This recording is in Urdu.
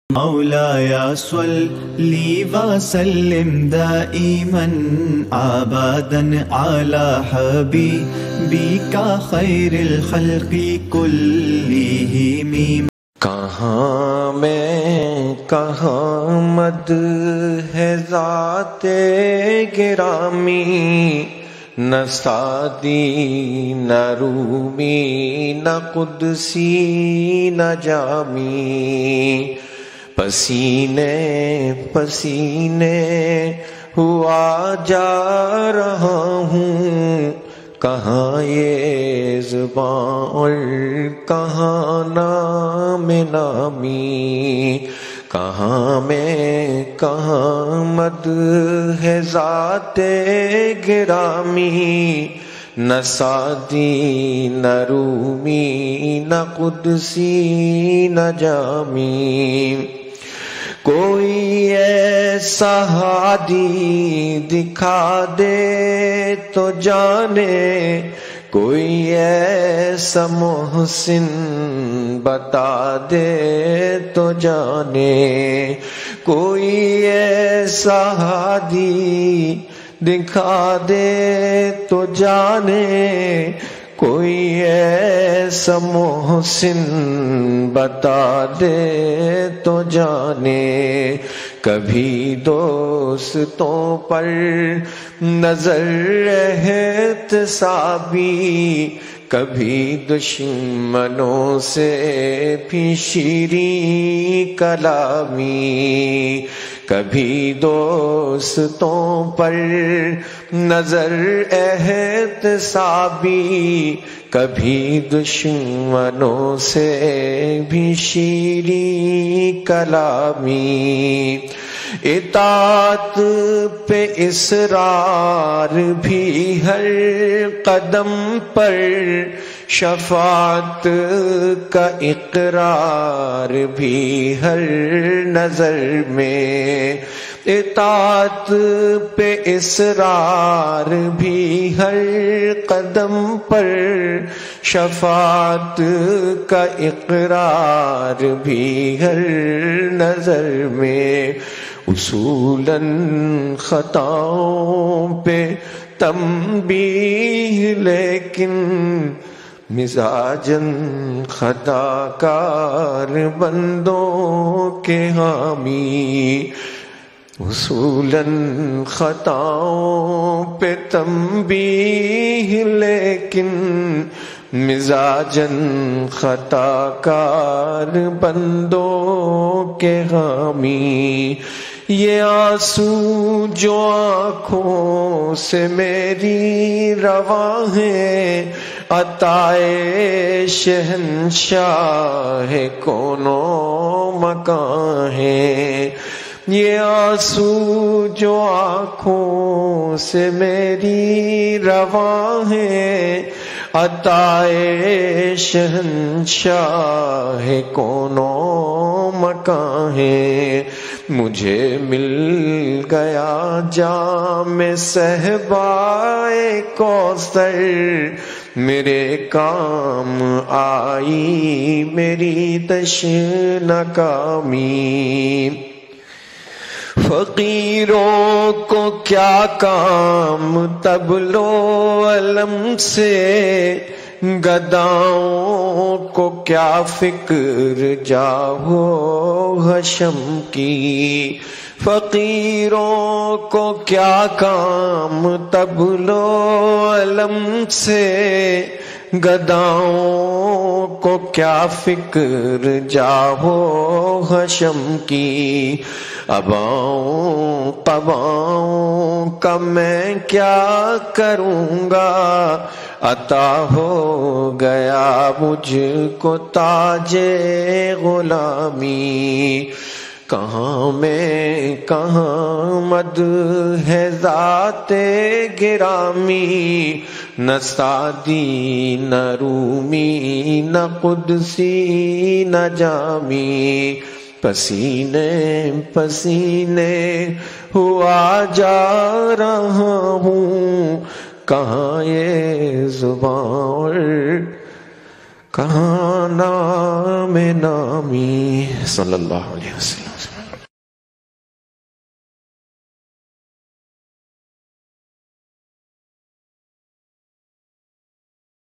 مولاي صل وسلم دائما ابدا على حبيبك خير الخلق كلهم. کہاں میں کہاں مد ہے ذات گرامی، نہ سعدی نہ رومی نہ قدسی نہ جامی، پسینے پسینے ہوا جا رہا ہوں، کہاں یہ زباں اور کہاں نام نامی، کہاں میں کہاں مد ہے ذات گرامی، نہ سعدی نہ رومی نہ قدسی نہ جامی، کوئی ایسا ہادی دکھا دے تو جانے، کوئی ایسا محسن بتا دے تو جانے، کوئی ایسا ہادی دکھا دے تو جانے، کوئی ایسا محسن بتا دے تو جانے، کبھی دوستوں پر نظر احتسابی، کبھی دشمنوں سے بھی شیریں کلامی، کبھی دوستوں پر نظر احتسابی، کبھی دشمنوں سے بھی شیریں کلامی، اطاعت پہ اصرار بھی ہر قدم پر، شفاعت کا اقرار بھی ہر نظر میں، اطاعت پہ اصرار بھی ہر قدم پر، شفاعت کا اقرار بھی ہر نظر میں، اصولاً خطاؤں پہ تنبیہ لیکن مزاجاً خطا کار بندوں کے حامی، اصولاً خطاؤں پہ تنبیہ لیکن مزاجاً خطا کار بندوں کے حامی، یہ آنسو جو آنکھوں سے میری رواں ہے، عطائے شہنشاہ کون و مکان ہے، یہ آنسو جو آنکھوں سے میری رواں ہے، عطائے شہنشاہ کون و مکان ہے، مجھے مل گیا جام صہبائے کوثر، میرے کام آئی میری تشنہ کامی، فقیروں کو کیا کام طبلو علم سے، گداؤں کو کیا فکر جاہو حشم کی، فقیروں کو کیا کام طبلو علم سے، گداؤں کو کیا فکر جاہو حشم کی، اباؤں قباؤں کا میں کیا کروں گا، عطا ہو گیا مجھ کو تاج غلامی، کہاں میں کہاں مد ہے ذات گرامی، نہ سعدی نہ رومی نہ قدسی نہ جامی، پسینے پسینے ہوا جا رہا ہوں، کہاں یہ زبان کہاں نام نامی صلی اللہ علیہ وسلم.